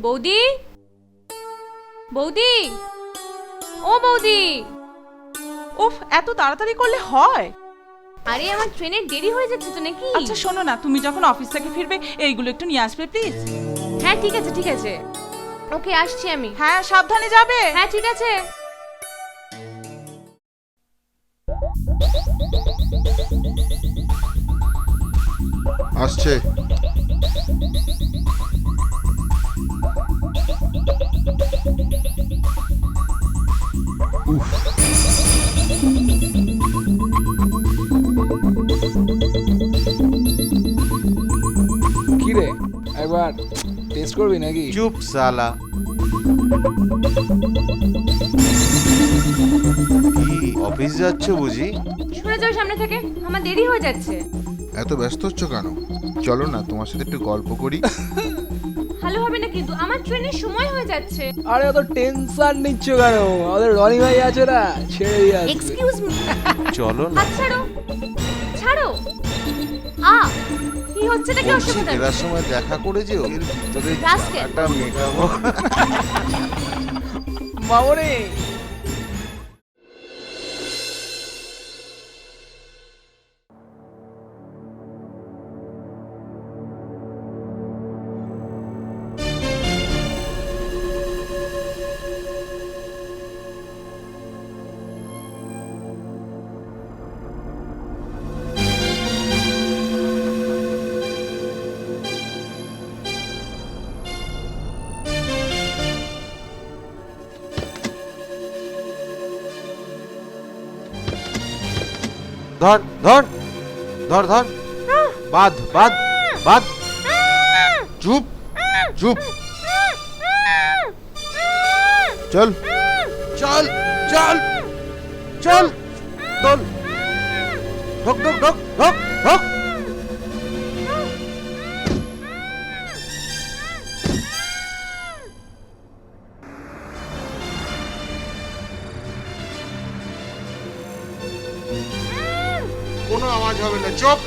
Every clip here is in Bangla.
বৌদি, বৌদি, ও বৌদি। উফ, এত তাড়াতাড়ি করলে হয়? আরে আমার ট্রেনের দেরি হয়ে যাচ্ছে তো নাকি? আচ্ছা শোনো না, তুমি যখন অফিস থেকে ফিরবে এইগুলো একটু নিয়ে আসবে প্লিজ। হ্যাঁ ঠিক আছে ঠিক আছে, ওকে আসছি আমি। হ্যাঁ সাবধানে যাবে। হ্যাঁ ঠিক আছে। আসছে। উফ, কি রে, একবার টেস্ট করবি নাকি? চুপ সালা। কি অফিস যাচ্ছ বুঝি? সরে যাও সামনে থেকে, আমার দেরি হয়ে যাচ্ছে। এত ব্যস্ত হচ্ছ কেন? চলো না তোমার সাথে একটু গল্প করি। ভালো হবে না কিন্তু, আমার ট্রেনের সময় হয়ে যাচ্ছে। আরে অত টেনশন নিচ্ছ কেন? আমাদের রনি ভাই আছে না, ছেড়ে দিয়ে আসবে। Excuse me. চলো না। হাত ছাড়ো, ছাড়ো। কি হচ্ছে নাকি বলছি অসুবিধা? ফেরার সময় দেখা করে যেও, এর ভিতরে Rascal. জায়গাটা মেটাবো। মামনি, ধর ধর ধর ধর, বাঁধ বাঁধ বাঁধ। চুপ চুপ, চল চল চল চল, তোল, ঢোক ঢোক ঢোক ঢোক ঢোক। কোনো আওয়াজ হবে না, চুপ।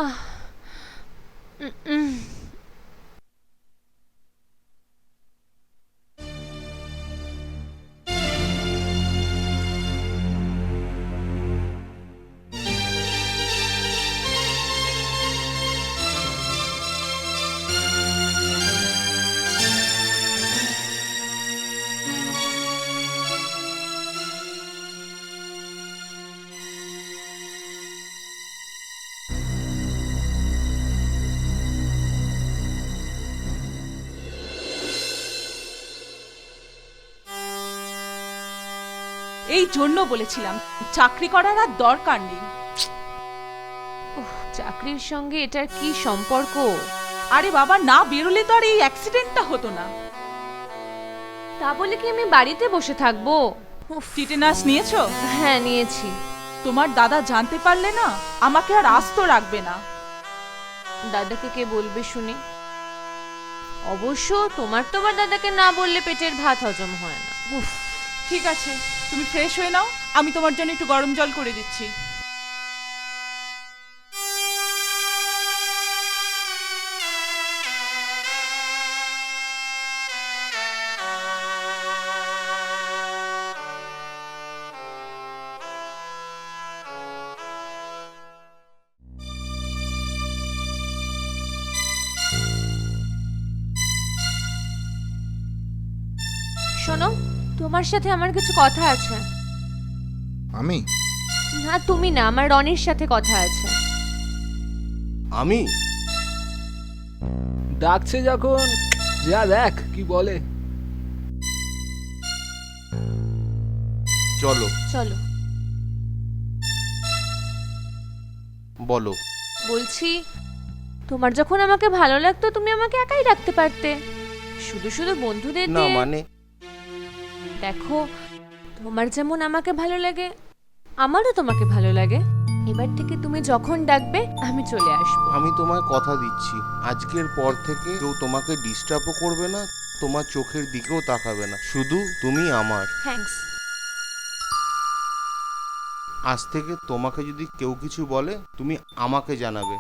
আহ উম, উম। এই জন্য বলেছিলাম চাকরি করার আর দরকার নেই। চাকরির সঙ্গে এটার কি সম্পর্ক? আরে বাবা, না বেরোলে তো আর এই অ্যাক্সিডেন্টটা হতো না। তা বলে কি আমি বাড়িতে বসে থাকবো? টিটেনাস নিয়েছো? হ্যাঁ নিয়েছি। তোমার দাদা জানতে পারলে না আমাকে আর আস্ত রাখবে না। দাদাকে কে বলবে শুনি? অবশ্য তোমার দাদাকে না বললে পেটের ভাত হজম হয় না। উফ, ঠিক আছে, তুমি ফ্রেশ হয়ে নাও, আমি তোমার জন্য একটু গরম জল করে দিচ্ছি। শোনো, তোমার সাথে আমার কিছু কথা আছে। আমি? না তুমি না, আমার রনির সাথে কথা আছে। আমি? ডাকছে যখন যা দেখ কি বলে। চলো। চলো। বলো। বলছি, তোমার যখন আমাকে ভালো লাগতো তুমি আমাকে একাই রাখতে পারতে, শুধু শুধু বন্ধুদের না দিয়ে। মানে? দেখো, তোমার যেমন আমাকে ভালো লাগে, আমারও তোমাকে ভালো লাগে। এবার থেকে তুমি যখন ডাকবে আমি চলে আসবো। আমি তোমায় কথা দিচ্ছি, আজকের পর থেকে কেউ তোমাকে ডিস্টার্বও করবে না, তোমার চোখের দিকেও তাকাবে না, শুধু তুমি আমার। থ্যাঙ্কস। আজ থেকে তোমাকে যদি কেউ কিছু বলে তুমি আমাকে জানাবে,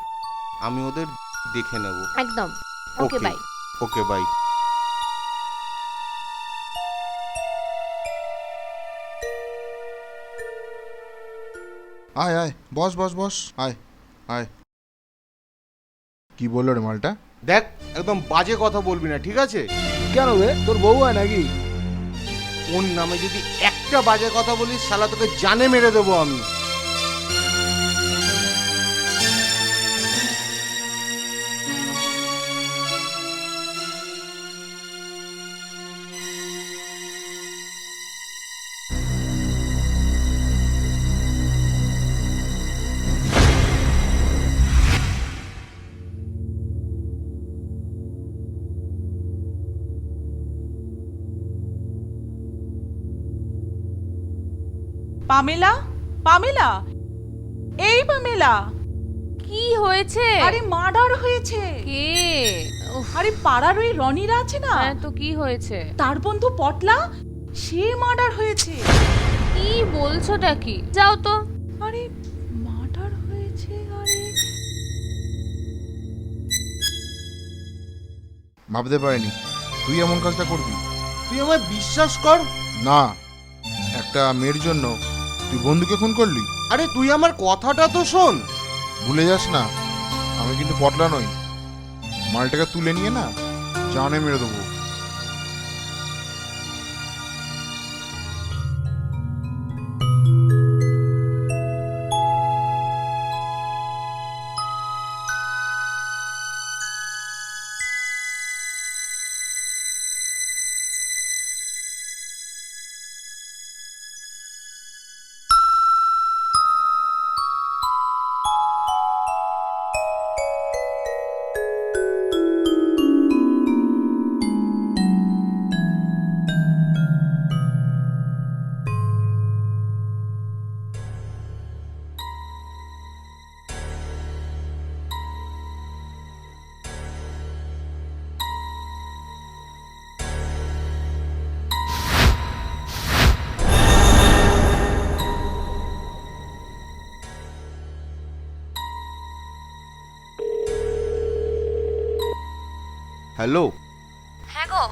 আমি ওদের দেখে নেব। একদম। Okay, bye. Okay, bye. আয় আয়, বস বস বস, আয় আয়। কি বললো রে মালটা? দেখ, একদম বাজে কথা বলবি না, ঠিক আছে? কেন বে, তোর বউ হয় নাকি? ওর নামে যদি একটা বাজে কথা বলিস শালা তোকে জানে মেরে দেবো আমি। পামেলা, পামেলা, এই পামেলা। কি হয়েছে? আরে মার্ডার হয়েছে। কে? উফ, আরে পাড়ার ওই রনিরা আছে না, হ্যাঁ তো কি হয়েছে? তার বন্ধু পটলা, সে মার্ডার হয়েছে। কি বলছোটা কি? যাও তো। আরে মার্ডার হয়েছে? আরে ভাবতে পারিনি তুই এমন কাজটা করবি। তুই আমায় বিশ্বাস কর। না, একটা মেয়ের জন্য তুই বন্ধুকে খুন করলি? আরে তুই আমার কথাটা তো শোন। ভুলে যাস না, আমি কিন্তু পটলা নই। মালটাকে তুলে নিয়ে না জানে মেরে দেবো। হ্যালো। হ্যাঁ গো,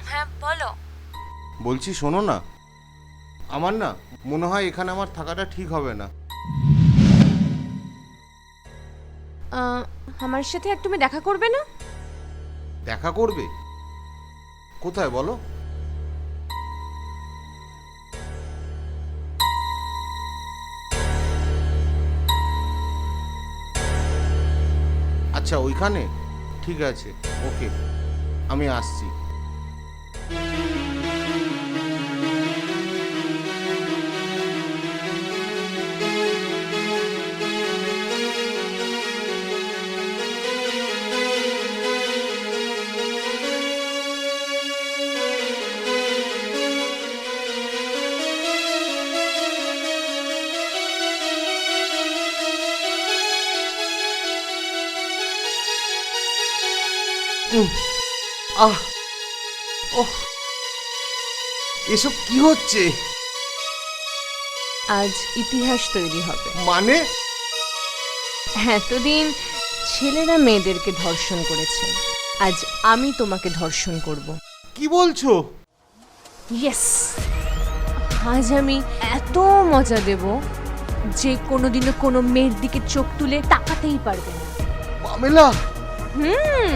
হ্যাঁ বলো। বলছি শোনো না, আমার না মনে হয় এখানে আমার থাকাটা ঠিক হবে না। আমার সাথে আর তুমি দেখা করবে না? দেখা করবে? কোথায় বলো? আচ্ছা ওইখানে, ঠিক আছে, ওকে, আমি আসছি। আহ, ওহ, এসব কি হচ্ছে? আজ ইতিহাস তৈরি হবে। মানে? এতদিন ছেলেরা মেয়েদেরকে ধর্ষণ করেছে, আজ আমি তোমাকে ধর্ষণ করব। কি বলছো? ইয়েস, আজ আমি এত মজা দেব যে কোনোদিনও কোনো মেয়ের দিকে চোখ তুলে তাকাতেই পারবে না। পামেলা, হুম